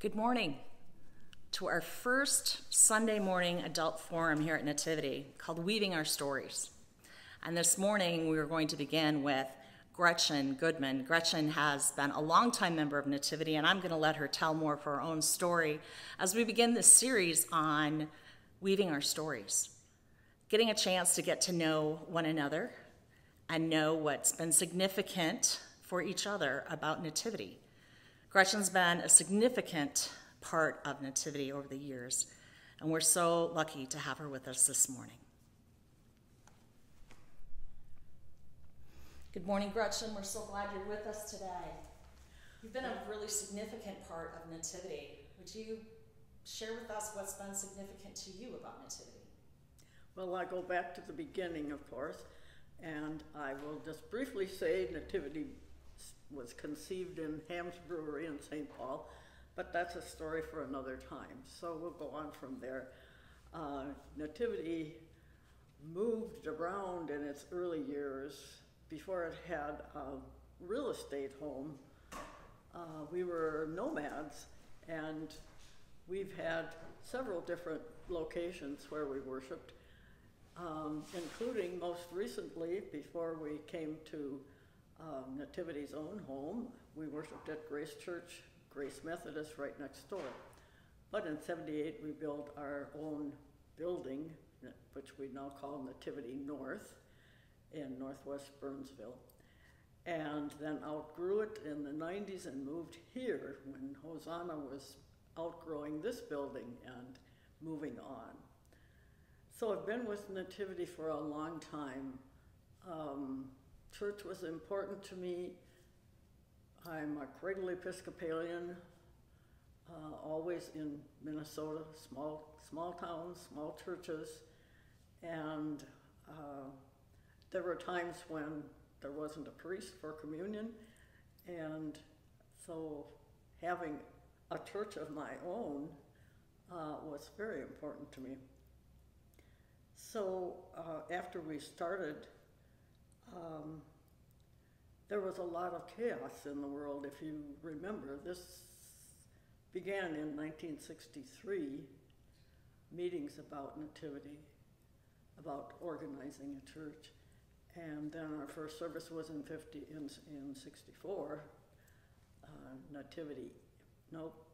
Good morning to our first Sunday morning adult forum here at Nativity called Weaving Our Stories. And this morning we are going to begin with Gretchen Goodman. Gretchen has been a longtime member of Nativity, and I'm going to let her tell more of her own story as we begin this series on weaving our stories, getting a chance to get to know one another and know what's been significant for each other about Nativity. Gretchen's been a significant part of Nativity over the years, and we're so lucky to have her with us this morning. Good morning, Gretchen. We're so glad you're with us today. You've been a really significant part of Nativity. Would you share with us what's been significant to you about Nativity? Well, I go back to the beginning, of course, and I will just briefly say Nativity was conceived in Ham's Brewery in St. Paul, but that's a story for another time. So we'll go on from there. Nativity moved around in its early years before it had a real estate home. We were nomads, and we've had several different locations where we worshiped, including most recently, before we came to Nativity's own home, we worshiped at Grace Church, Grace Methodist, right next door. But in '78, we built our own building, which we now call Nativity North, in Northwest Burnsville. And then outgrew it in the '90s and moved here when Hosanna was outgrowing this building and moving on. So I've been with Nativity for a long time. Church was important to me. I'm a cradle Episcopalian, always in Minnesota, small towns, small churches, and there were times when there wasn't a priest for communion, and so having a church of my own was very important to me. So after we started, there was a lot of chaos in the world. If you remember, this began in 1963, meetings about Nativity, about organizing a church. And then our first service was in 64,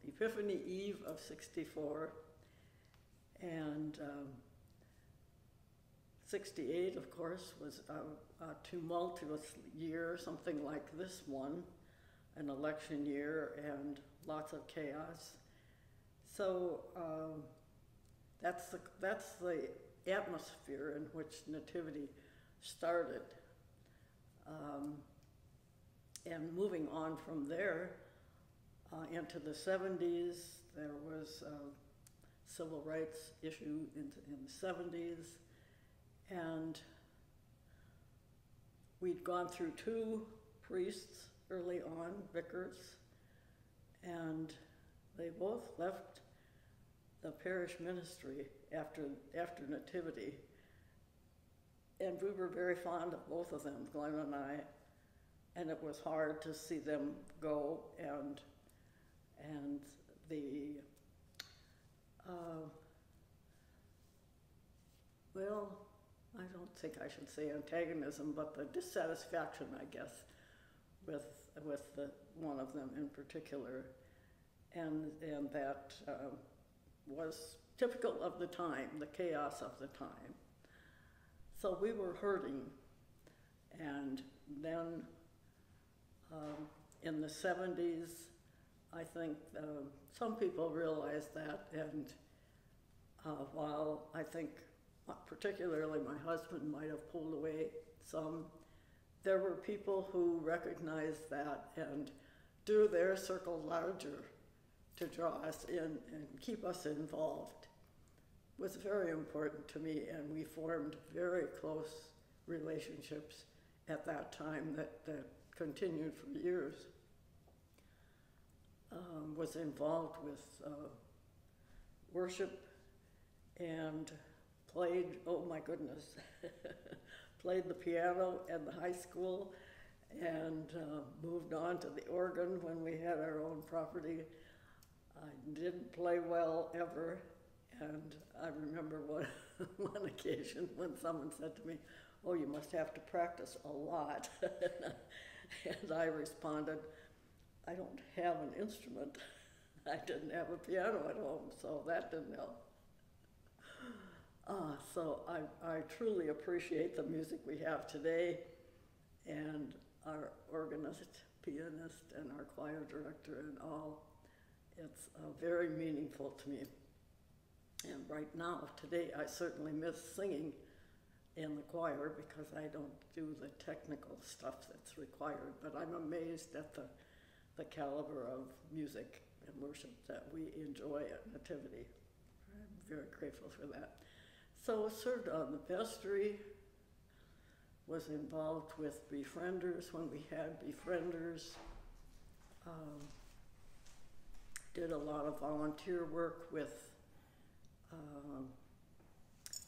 Epiphany Eve of 64. And 68, of course, was a tumultuous year, something like this one, an election year and lots of chaos. So that's the atmosphere in which Nativity started. And moving on from there into the '70s, there was a civil rights issue in the '70s. And we'd gone through two priests early on, vicars, and they both left the parish ministry after Nativity. And we were very fond of both of them, Glenn and I, and it was hard to see them go, and the well, I don't think I should say antagonism, but the dissatisfaction, I guess, with one of them in particular, and that was typical of the time, the chaos of the time. So we were hurting, and then in the '70s, I think some people realized that, and while I think particularly my husband might have pulled away some, there were people who recognized that and drew their circle larger to draw us in and keep us involved. It was very important to me, and we formed very close relationships at that time that continued for years. Was involved with worship and played, oh my goodness, played the piano at the high school and moved on to the organ when we had our own property. I didn't play well ever, and I remember one occasion when someone said to me, "Oh, you must have to practice a lot." And I responded, "I don't have an instrument. I didn't have a piano at home, so that didn't help." So I truly appreciate the music we have today, and our organist, pianist, and our choir director and all. It's very meaningful to me. And right now, today, I certainly miss singing in the choir because I don't do the technical stuff that's required, but I'm amazed at the caliber of music and worship that we enjoy at Nativity. I'm very grateful for that. So served on the vestry, was involved with befrienders when we had befrienders, did a lot of volunteer work with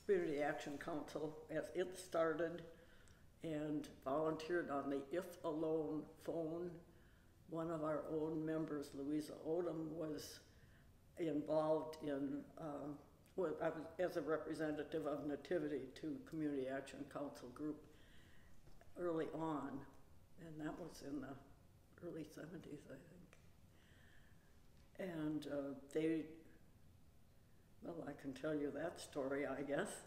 Community Action Council as it started, and volunteered on the If Alone phone. One of our own members, Louisa Odom, was involved in, I was as a representative of Nativity to Community Action Council group early on, and that was in the early 70s, I think. And well, I can tell you that story, I guess.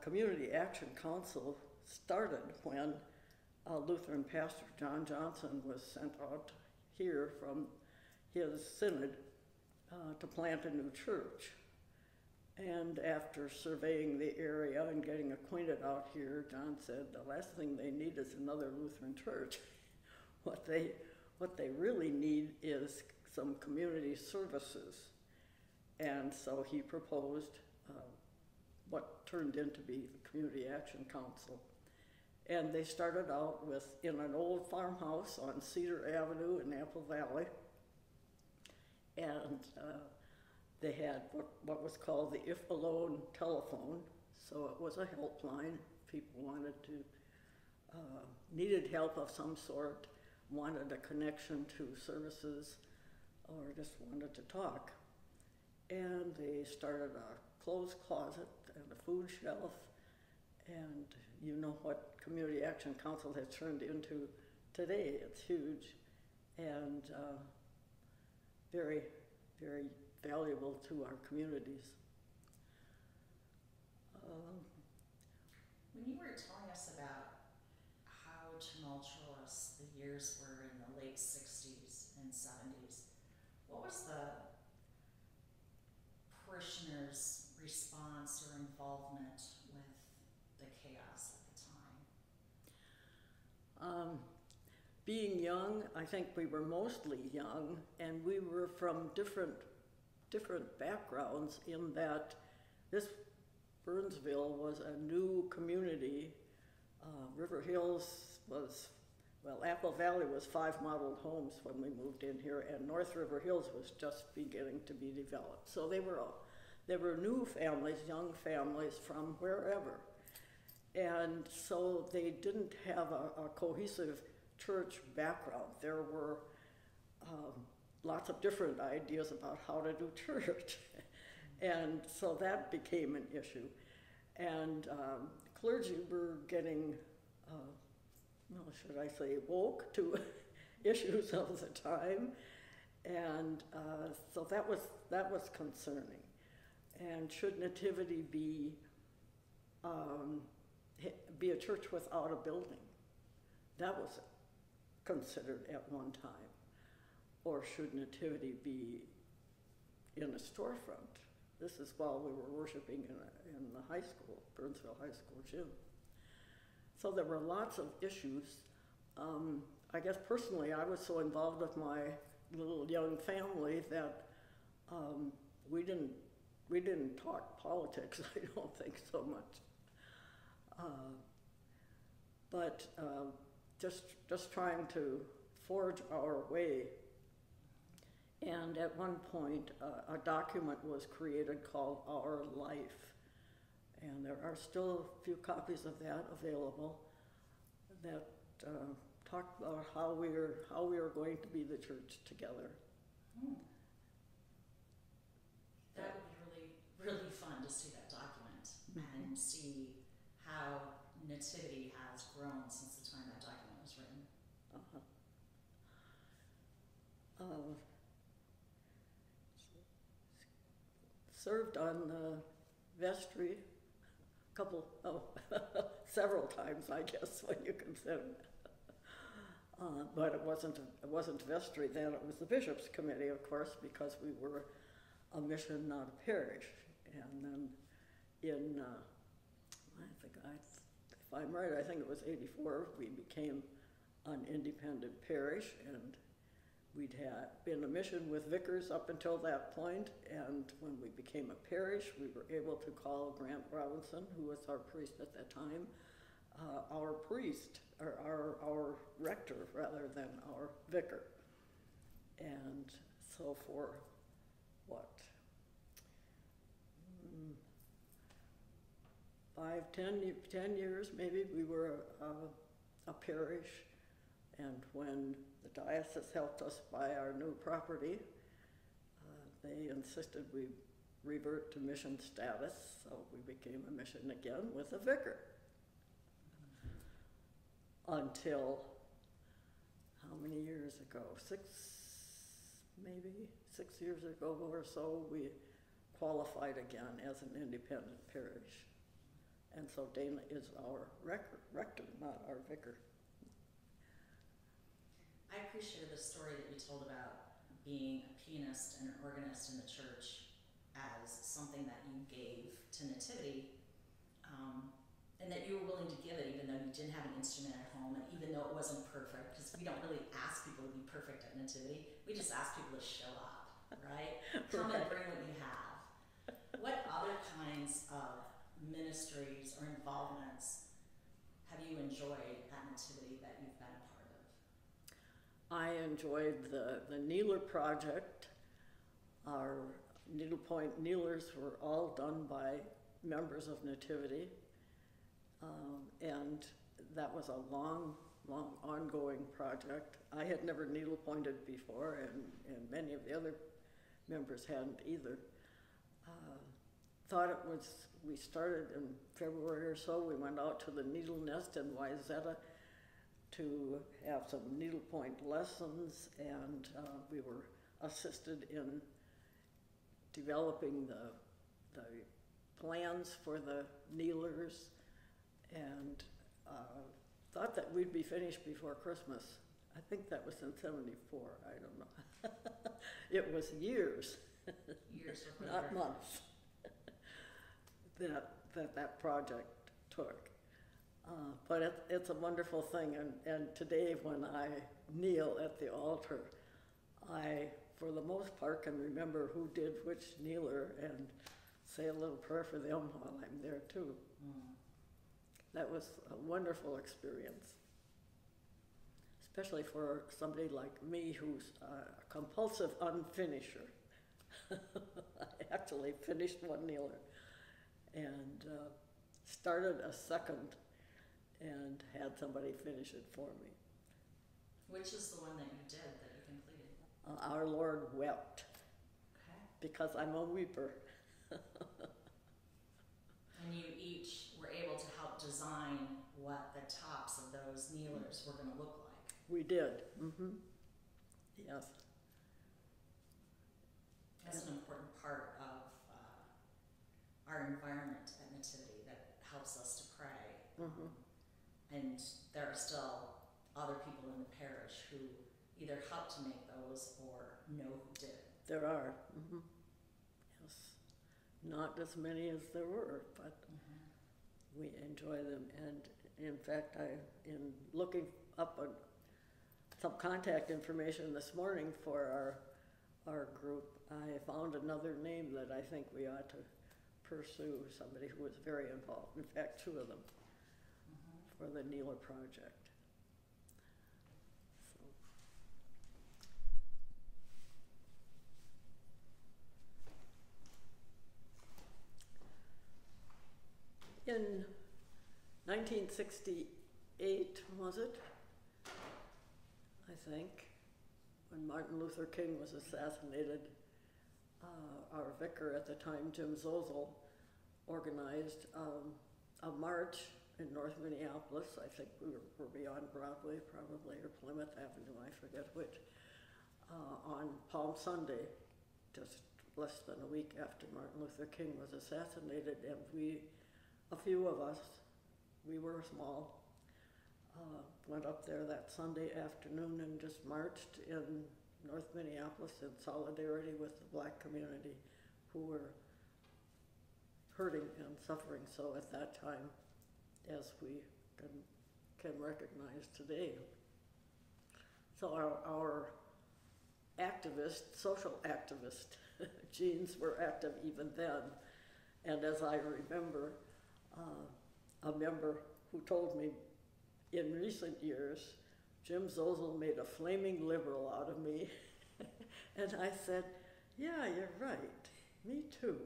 Community Action Council started when Lutheran pastor John Johnson was sent out here from his synod to plant a new church. And after surveying the area and getting acquainted out here, John said the last thing they need is another Lutheran church. What they really need is some community services. And so he proposed what turned into be the Community Action Council. And they started out in an old farmhouse on Cedar Avenue in Apple Valley. And they had what was called the If Alone telephone. So it was a helpline. People wanted to, needed help of some sort, wanted a connection to services, or just wanted to talk. And they started a clothes closet and a food shelf, and you know what Community Action Council has turned into today. It's huge and very, very valuable to our communities. When you were telling us about how tumultuous the years were in the late 60s and 70s, what was the parishioners' response or involvement with the chaos at the time? Being young, I think we were mostly young, and we were from different backgrounds in that this Burnsville was a new community. River Hills was, well, Apple Valley was 5 modeled homes when we moved in here, and North River Hills was just beginning to be developed. So they were new families, young families from wherever. And so they didn't have a cohesive church background. There were lots of different ideas about how to do church. And so that became an issue. And clergy were getting, well, should I say, woke to issues of the time. And so that was concerning. And should Nativity be a church without a building? That was considered at one time. Or should Nativity be in a storefront? This is while we were worshiping in the high school, Burnsville High School gym. So there were lots of issues. I guess personally, I was so involved with my little young family that we didn't talk politics. I don't think so much. But just trying to forge our way. And at one point, a document was created called Our Life. And there are still a few copies of that available that talk about how we are going to be the church together. and see how nativity has grown since the time that document was written. Uh-huh. Served on the vestry several times, I guess, when you consider. But it wasn't vestry then, it was the Bishop's Committee, of course, because we were a mission, not a parish. And then in, if I'm right, I think it was 84, we became an independent parish, and we'd been a mission with vicars up until that point, and when we became a parish, we were able to call Grant Robinson, who was our priest at that time, our priest, or our rector rather than our vicar. And so for what, 10 years maybe, we were a parish. And when the diocese helped us buy our new property, they insisted we revert to mission status, so we became a mission again with a vicar. Until, how many years ago? 6 years ago or so, we qualified again as an independent parish. And so Dana is our rector, not our vicar. I appreciated the story that you told about being a pianist and an organist in the church as something that you gave to nativity, and that you were willing to give it even though you didn't have an instrument at home, and even though it wasn't perfect, because we don't really ask people to be perfect at nativity, we just ask people to show up, right? Come and bring what you have. What other kinds of ministries or involvements have you enjoyed at nativity that you've been a part of? I enjoyed the Kneeler project. Our needlepoint kneelers were all done by members of Nativity, and that was a long ongoing project. I had never needlepointed before, and many of the other members hadn't either. We started in February or so. We went out to the Needle Nest in Wayzata to have some needlepoint lessons, and we were assisted in developing the plans for the kneelers, and thought that we'd be finished before Christmas. I think that was in '74, I don't know. It was years, not months, that project took. But it's a wonderful thing, and today when I kneel at the altar, I, for the most part, can remember who did which kneeler and say a little prayer for them while I'm there too. That was a wonderful experience, especially for somebody like me who's a compulsive unfinisher. I actually finished one kneeler and started a second and had somebody finish it for me. Which is the one that you did, that you completed? Our Lord Wept. Okay. Because I'm a weeper. And you each were able to help design what the tops of those kneelers were going to look like. We did. Mm-hmm. Yes. That's an important part of our environment at Nativity that helps us to pray. Mm-hmm. And there are still other people in the parish who either helped to make those or know who did. There are. Mm-hmm. Yes. Not as many as there were, but we enjoy them. And in fact, in looking up some contact information this morning for our group, I found another name that I think we ought to pursue, somebody who was very involved. In fact, 2 of them for the Kneeler project. In 1968, was it? I think, when Martin Luther King was assassinated, our vicar at the time, Jim Zozel, organized a march in North Minneapolis. I think we were beyond Broadway probably, or Plymouth Avenue, I forget which, on Palm Sunday, just less than a week after Martin Luther King was assassinated. And a few of us, we were small, went up there that Sunday afternoon and just marched in North Minneapolis in solidarity with the black community who were hurting and suffering so at that time, as we can recognize today. So our social activist genes were active even then. And as I remember, a member who told me in recent years, Jim Zozel made a flaming liberal out of me. And I said, yeah, you're right, me too.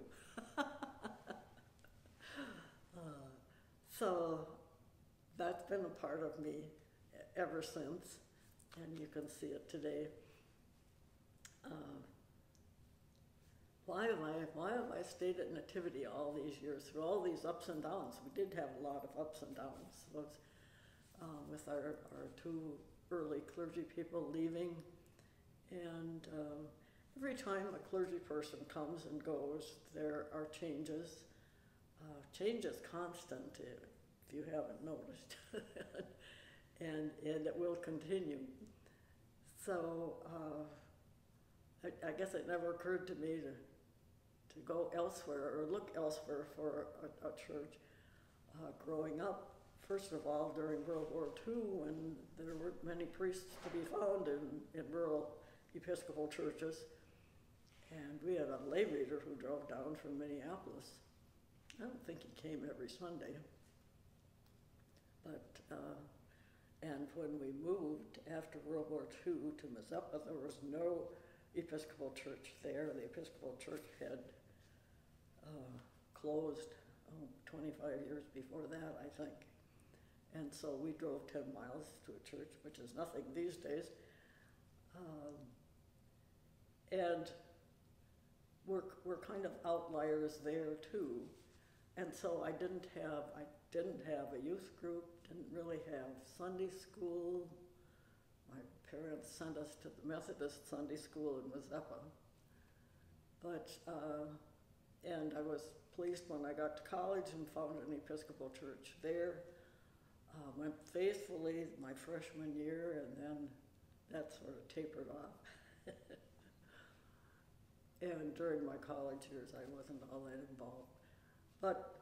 So that's been a part of me ever since, and you can see it today. Why have I stayed at Nativity all these years, through all these ups and downs? We did have a lot of ups and downs. Those, with our two early clergy people leaving, and every time a clergy person comes and goes, there are changes. Change is constant, if you haven't noticed, and it will continue. So I guess it never occurred to me to go elsewhere or look elsewhere for a church. Growing up, first of all, during World War II, when there weren't many priests to be found in rural Episcopal churches, and we had a lay reader who drove down from Minneapolis. I don't think he came every Sunday, but, and when we moved after World War II to Mazeppa, there was no Episcopal church there. The Episcopal church had closed 25 years before that, I think. And so we drove 10 miles to a church, which is nothing these days. And we're kind of outliers there too. And so I didn't have a youth group, didn't really have Sunday school. My parents sent us to the Methodist Sunday school in Mazeppa. But, and I was pleased when I got to college and found an Episcopal church there. Went faithfully my freshman year, and then that sort of tapered off. And during my college years, I wasn't all that involved. But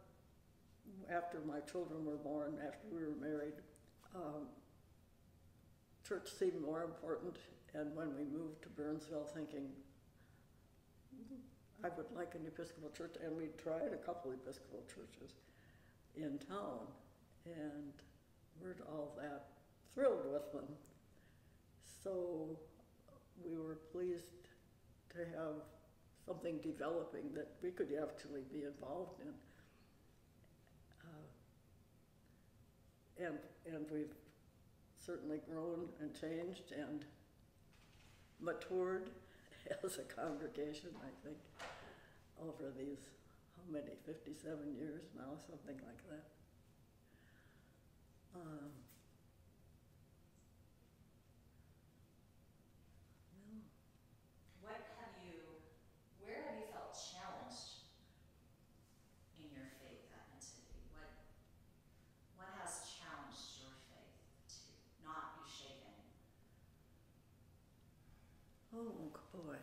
after my children were born, after we were married, church seemed more important. And when we moved to Burnsville, thinking, I would like an Episcopal church, and we tried a couple Episcopal churches in town, and weren't all that thrilled with them. So we were pleased to have something developing that we could actually be involved in. And we've certainly grown and changed and matured as a congregation, I think, over these, how many, 57 years now, something like that. Where have you felt challenged in your faith at Nativity? What has challenged your faith to not be shaken? Oh, boy.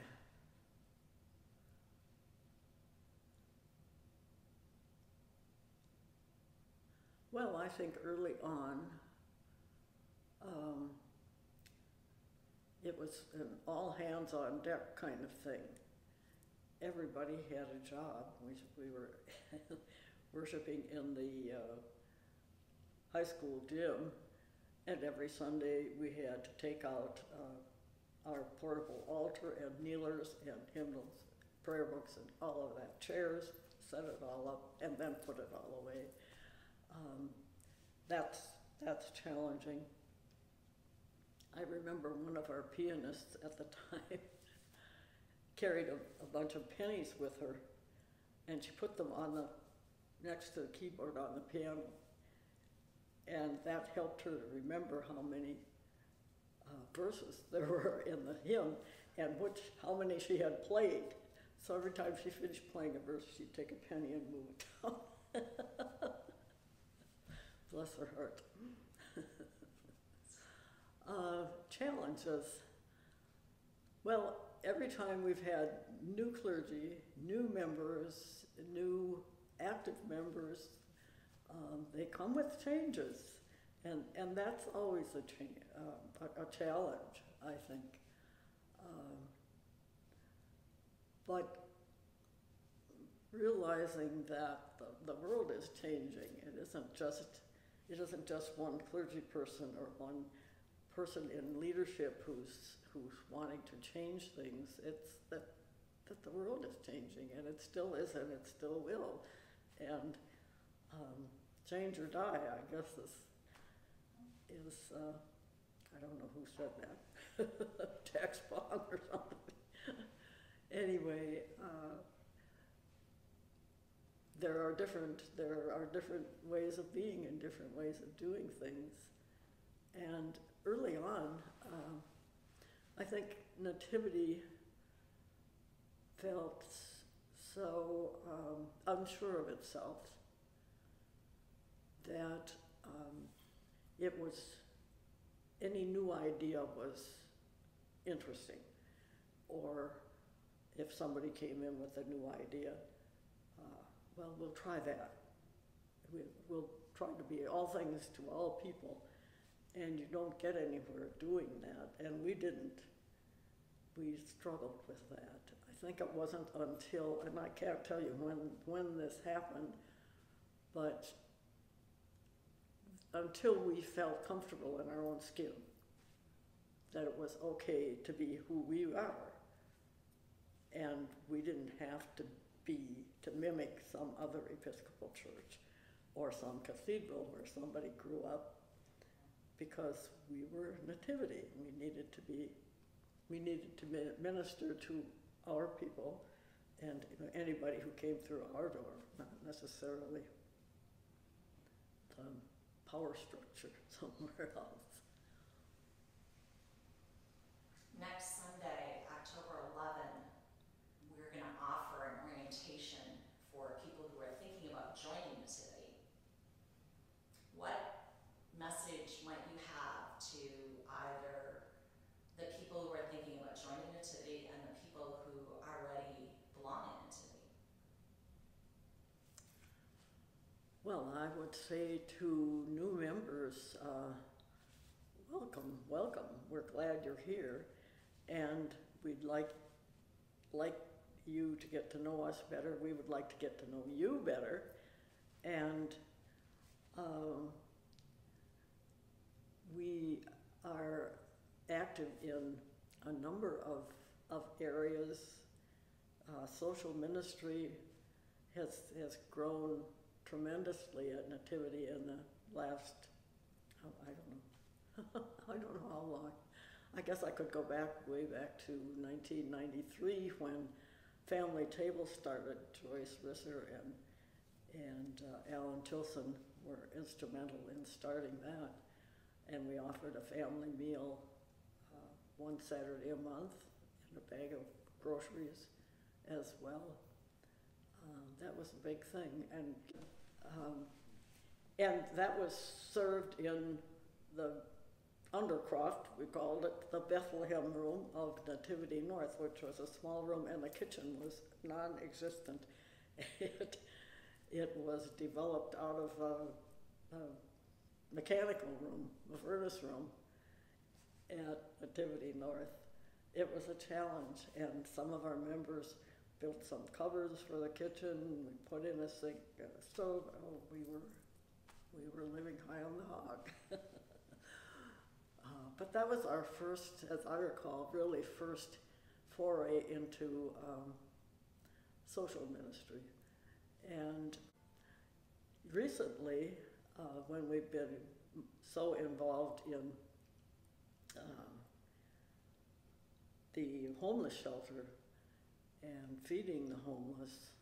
Well, I think early on, it was an all hands on deck kind of thing. Everybody had a job. We were worshiping in the high school gym, and every Sunday we had to take out our portable altar and kneelers and hymnals, prayer books and all of that, chairs, set it all up, and then put it all away. That's challenging. I remember one of our pianists at the time carried a bunch of pennies with her, and she put them on the next to the keyboard on the piano. And that helped her to remember how many verses there were in the hymn and how many she had played. So every time she finished playing a verse, she'd take a penny and move it down. Bless her heart. Challenges. Well, every time we've had new clergy, new members, new active members, they come with changes, and that's always a challenge, I think. But realizing that the world is changing, it isn't just one clergy person or one person in leadership who's wanting to change things. It's that the world is changing, and it still is, and it still will, and change or die, I guess is I don't know who said that, tax bond or something. Anyway, there are different ways of being and different ways of doing things, and early on, I think Nativity felt so unsure of itself that any new idea was interesting, or if somebody came in with a new idea, well, we'll try that. We'll try to be all things to all people, and you don't get anywhere doing that, and we didn't. We struggled with that. I think it wasn't until, and I can't tell you when this happened, but until we felt comfortable in our own skin, that it was okay to be who we are, and we didn't have to mimic some other Episcopal church or some cathedral where somebody grew up, because we were Nativity. We needed to minister to our people and anybody who came through our door, not necessarily the power structure somewhere else. Next Sunday, October 11, we're going to offer an orientation for people who are thinking about joining Nativity. What message might you have to either the people who are thinking about joining Nativity and the people who already belong in Nativity? Well, I would say to new members, welcome, welcome. We're glad you're here, and we'd like you to get to know us better. We would like to get to know you better, and we are active in a number of areas. Social ministry has grown tremendously at Nativity in the last, I don't know how long. I guess I could go way back to 1993 when Family Table started. Joyce Risser and Alan Tilson were instrumental in starting that. And we offered a family meal one Saturday a month and a bag of groceries as well. That was a big thing, and that was served in the Undercroft, we called it, the Bethlehem room of Nativity North, which was a small room, and the kitchen was non-existent. It was developed out of a mechanical room, a furnace room at Nativity North. It was a challenge, and some of our members built some cupboards for the kitchen. We put in a sink and a stove. Oh, we were living high on the hog. But that was our first, as I recall, really first foray into social ministry. And recently, when we've been so involved in the homeless shelter and feeding the homeless,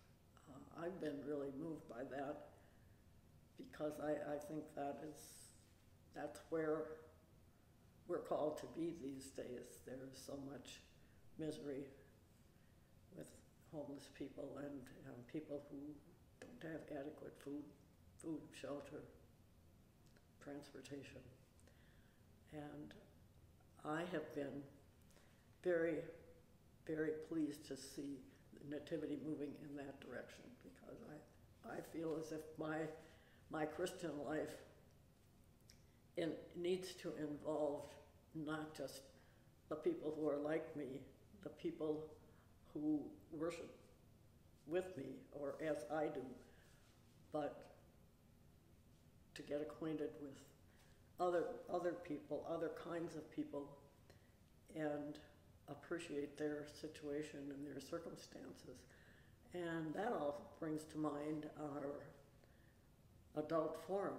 I've been really moved by that because I think that's where we're called to be these days. There's so much misery with homeless people and people who don't have adequate food, shelter, transportation. And I have been very, very pleased to see the Nativity moving in that direction because I feel as if my Christian life needs to involve not just the people who are like me, the people who worship with me or as I do, but to get acquainted with other people, other kinds of people, and appreciate their situation and their circumstances. And that all brings to mind our adult forum.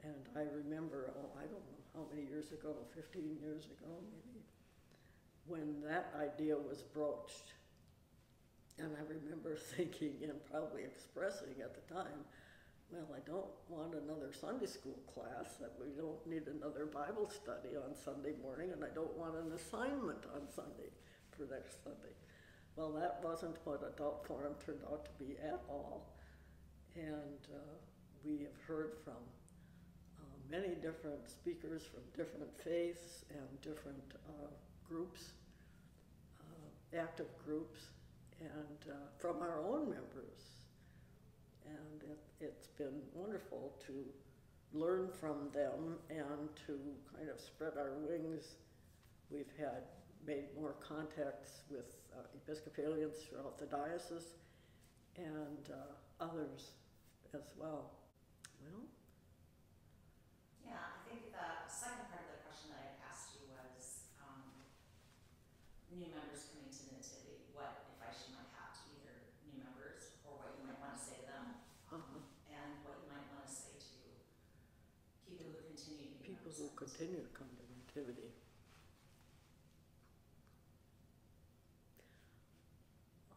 And I remember, I don't know how many years ago, 15 years ago maybe, when that idea was broached. And I remember thinking and probably expressing at the time, well, I don't want another Sunday school class, that we don't need another Bible study on Sunday morning, and I don't want an assignment on Sunday for next Sunday. Well, that wasn't what Adult Forum turned out to be at all. And we have heard from many different speakers from different faiths and different groups, active groups, and from our own members. And it's been wonderful to learn from them and to kind of spread our wings. We've made more contacts with Episcopalians throughout the diocese and others as well. Well, yeah, I think the second part of the question that I asked you was new members coming to Nativity. What advice you might have to either new members or what you might want to say to them, and what you might want to say to people who continue to be people who continue to come to Nativity.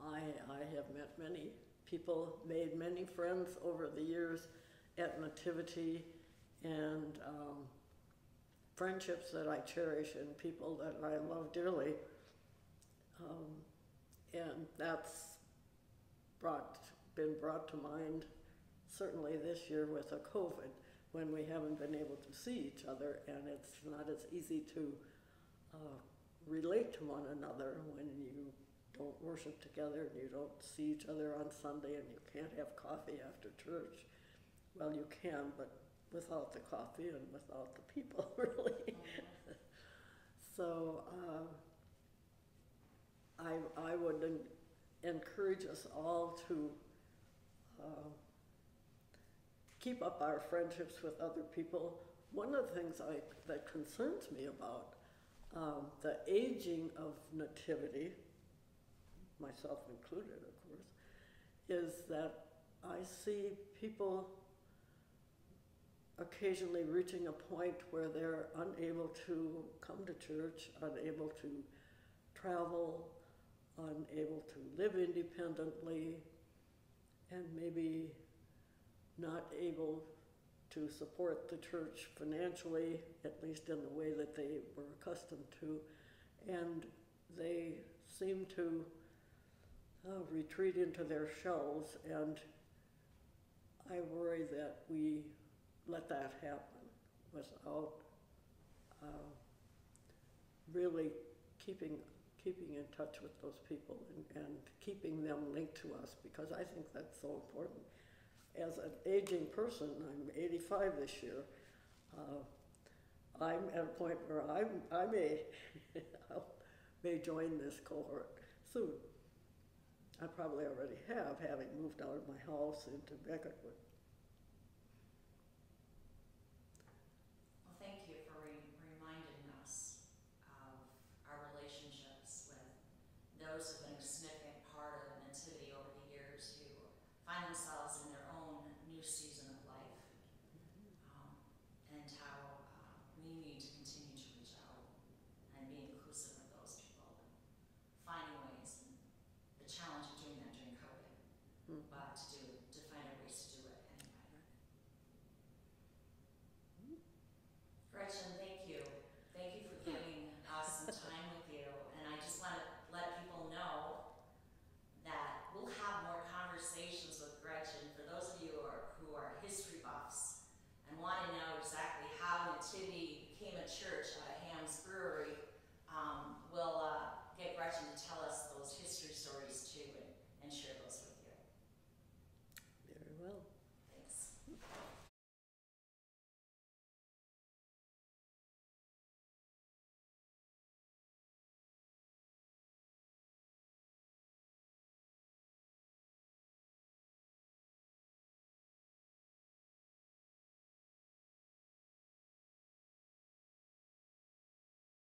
I have met many people, made many friends over the years at Nativity, and friendships that I cherish and people that I love dearly. And that's been brought to mind certainly this year with a COVID, when we haven't been able to see each other, and it's not as easy to relate to one another when you don't worship together and you don't see each other on Sunday and you can't have coffee after church. Well, you can, but without the coffee and without the people, really. So I would encourage us all to keep up our friendships with other people. One of the things that concerns me about the aging of Nativity, myself included, of course, is that I see people occasionally reaching a point where they're unable to come to church, unable to travel, unable to live independently, and maybe not able to support the church financially, at least in the way that they were accustomed to, and they seem to retreat into their shells, and I worry that we let that happen without really keeping in touch with those people and keeping them linked to us, because I think that's so important. As an aging person, I'm 85 this year, I'm at a point where I may join this cohort soon. I probably already have, having moved out of my house into Beckettwood. Well, thank you for reminding us of our relationships with those who have been a significant part of Nativity over the years, who find themselves in their own new season of life, and how we need to continue to reach out and be inclusive of those people, and finding ways. And the challenge of doing that during COVID, but Nativity became a church